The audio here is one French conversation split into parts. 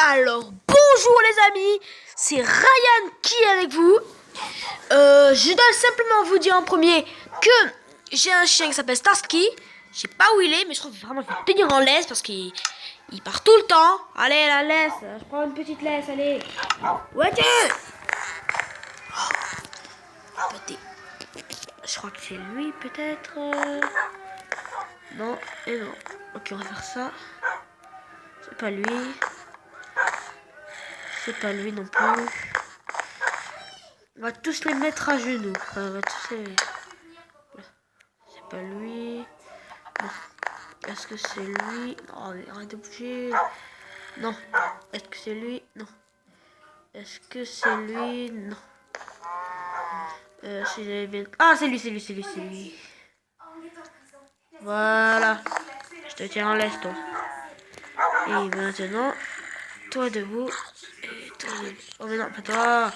Alors, bonjour les amis, c'est Ryan qui est avec vous. Je dois simplement vous dire en premier que j'ai un chien qui s'appelle Starsky. Je sais pas où il est, mais je trouve vraiment qu'il faut le tenir en laisse parce qu'il part tout le temps. Allez, la laisse, je prends une petite laisse, allez. Ouais, je crois que c'est lui peut-être. Non, et non. Ok, on va faire ça. C'est pas lui. C'est pas lui non plus. On va tous les mettre à genoux. Enfin, on va tous les... C'est pas lui. Non. Est-ce que c'est lui? Non, arrête de bouger. Non. Est-ce que c'est lui? Non. Est-ce que c'est lui? Non. Ah, c'est lui. Voilà. Je te tiens en laisse, toi. Et maintenant, toi debout. Et toi debout. Oh, mais non, pas toi.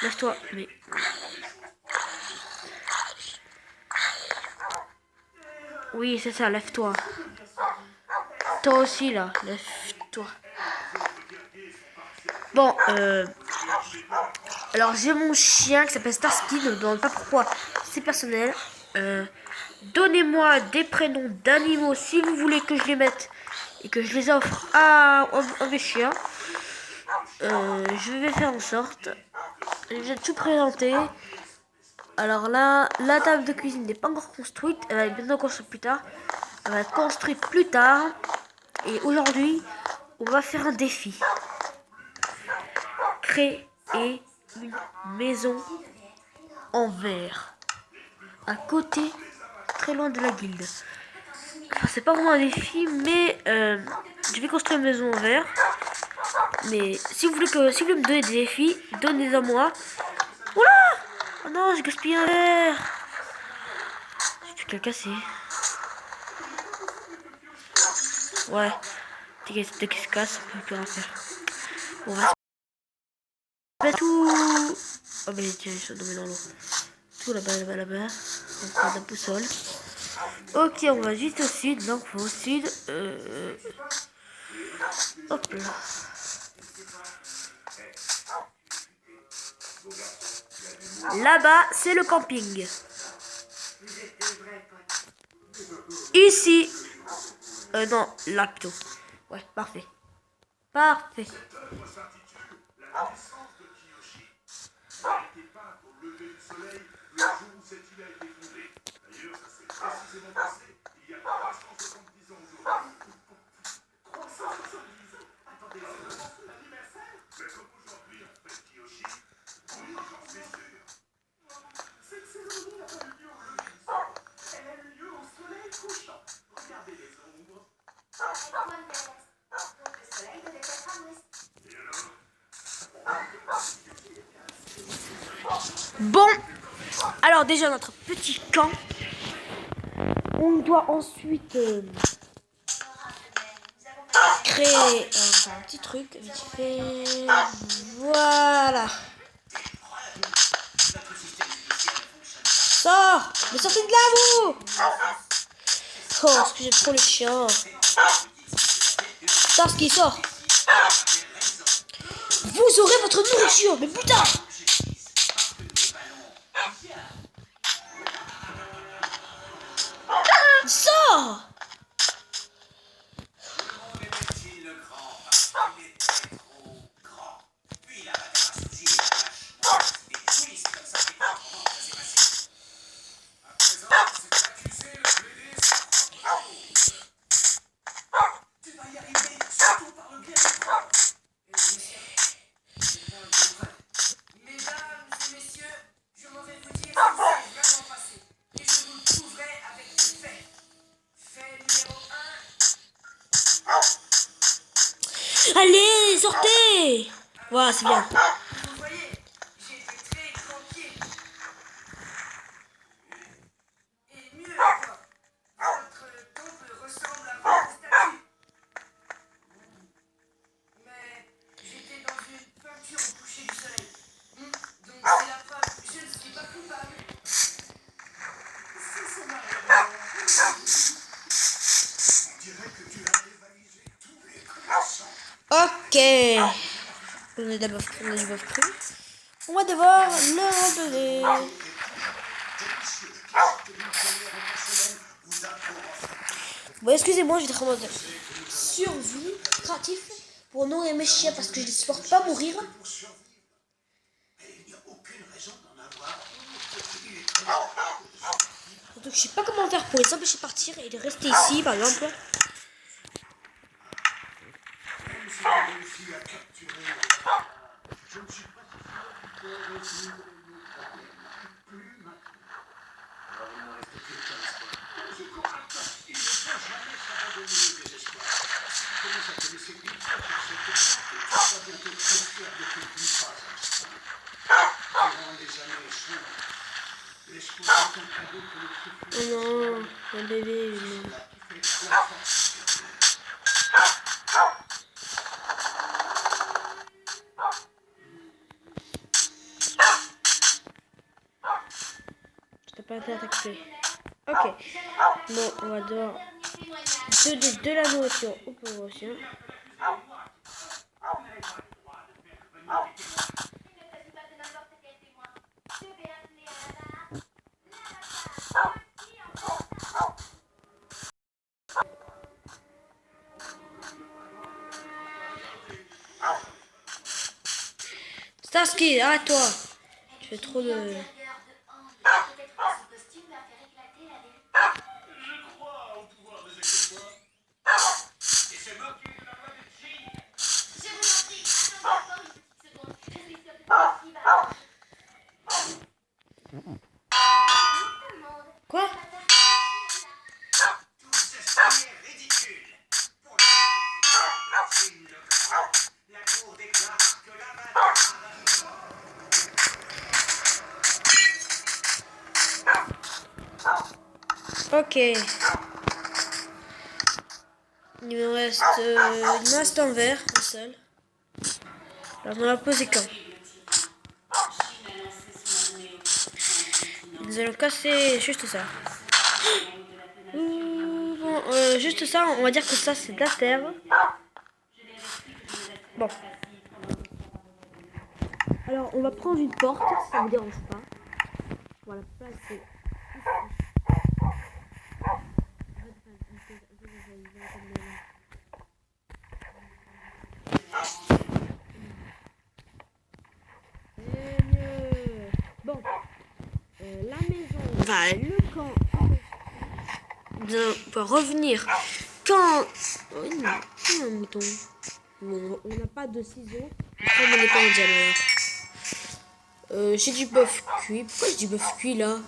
Laisse-toi. Mais... Oui, c'est ça, lève-toi. Toi aussi, là, lève-toi. Bon, alors j'ai mon chien qui s'appelle Starsky, ne me demande pas pourquoi, c'est personnel. Donnez-moi des prénoms d'animaux si vous voulez que je les mette et que je les offre à mes chiens. Je vais faire en sorte. Je vais tout présenter. Alors là, la table de cuisine n'est pas encore construite, elle va être bientôt construite plus tard. Elle va être construite plus tard. Et aujourd'hui, on va faire un défi. Créer une maison en verre. À côté, très loin de la guilde. Enfin, c'est pas vraiment un défi, mais je vais construire une maison en verre. Mais si vous voulez me donner des défis, donnez-en moi. Oula! Oh non, j'ai gaspillé un verre. Je vais le casser. Ouais. Dès qu'il se casse, on peut plus rien faire. On va se mettre tout. Oh mais tiens, ils sont tombés dans l'eau. Tout là-bas. On prend la boussole. Ok, on va juste au sud. Donc, on va au sud. Hop là. Là-bas, c'est le camping. Ici. Non, là plutôt. Ouais, parfait. Parfait. Bon, alors déjà notre petit camp. On doit ensuite créer un petit truc vite fait. Voilà. Sors! Mais sortez de là, vous! Oh, excusez trop le chien. Sors, ce qui sort. Vous aurez votre nourriture, mais putain! Sors! Allez, sortez! Voilà, c'est bien. Ok. On a d'abord du bœuf cru. On va devoir le donner. Bon, excusez-moi, je vais être en mode survie créatif pour nourrir mes chiens parce que je ne supporte pas mourir. Donc je sais pas comment faire pour les empêcher de partir et de rester ici par exemple. Oh non, un bébé. Non. Je t'ai pas été attaqué. Ok. Bon, on va devoir donner de la nourriture aux pauvres chiens. Starsky, arrête-toi. Tu fais trop de... Quoi? Ok. Il me reste un verre, un seul. Alors on va poser quand? Nous allons casser juste ça. Bon, juste ça, on va dire que ça c'est de la terre. Bon. Alors on va prendre une porte, ça ne me dérange pas. On va la placer ici. Bon, la maison, enfin le camp, on peut revenir quand... Oh, il y a un mouton. Bon, on n'a pas de ciseaux. Après, on n'est pas en diamant. J'ai du bœuf cuit. Pourquoi j'ai du bœuf cuit là?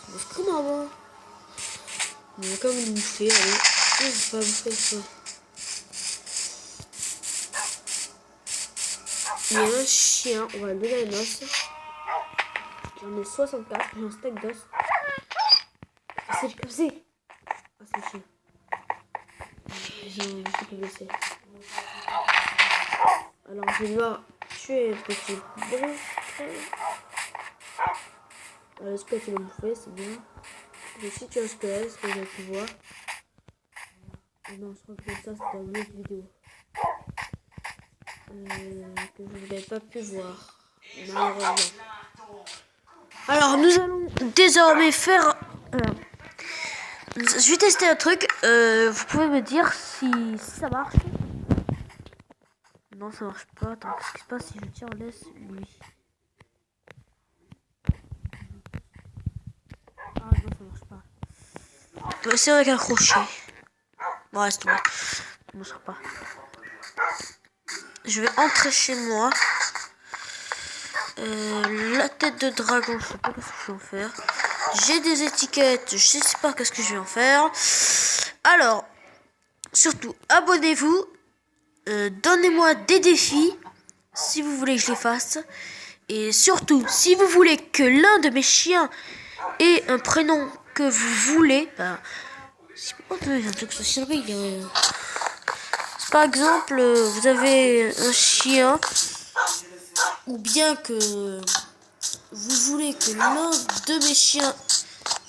Bœuf cuit maman. On va quand même le bouffer, allez. On va bouffer ça. Il y a un chien, on va le donner à un os. J'en ai 64, j'ai un steak d'os. C'est cassé. Ah, c'est le chien. J'ai un petit peu blessé. Alors, je vais devoir tuer un petit bœuf. Le squelette, il va bouffer, c'est bien. Je vais tuer un squelette, ce que j'ai pu voir. Oh non, je crois que ça, c'était dans une autre vidéo. Que je n'avais pas pu voir. Malheureusement. Alors, nous allons désormais faire... je vais tester un truc. Vous pouvez me dire si ça marche. Non, ça marche pas. Attends, qu'est-ce qui se passe si je tire, laisse lui. Ah non, ça marche pas. On va essayer avec un crochet. Bon, reste moi. Ça marchera pas. Je vais entrer chez moi. La tête de dragon, je sais pas ce que je vais en faire. J'ai des étiquettes, je sais pas qu'est-ce que je vais en faire. Alors, surtout, abonnez-vous. Donnez-moi des défis si vous voulez que je les fasse. Et surtout, si vous voulez que l'un de mes chiens ait un prénom que vous voulez, par exemple, vous avez un chien, ou bien que vous voulez que l'un de mes chiens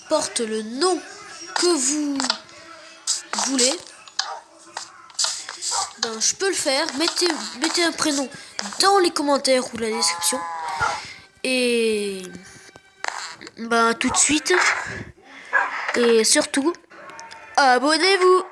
porte le nom que vous voulez, ben, je peux le faire. Mettez un prénom dans les commentaires ou la description. Et ben tout de suite. Et surtout, abonnez-vous.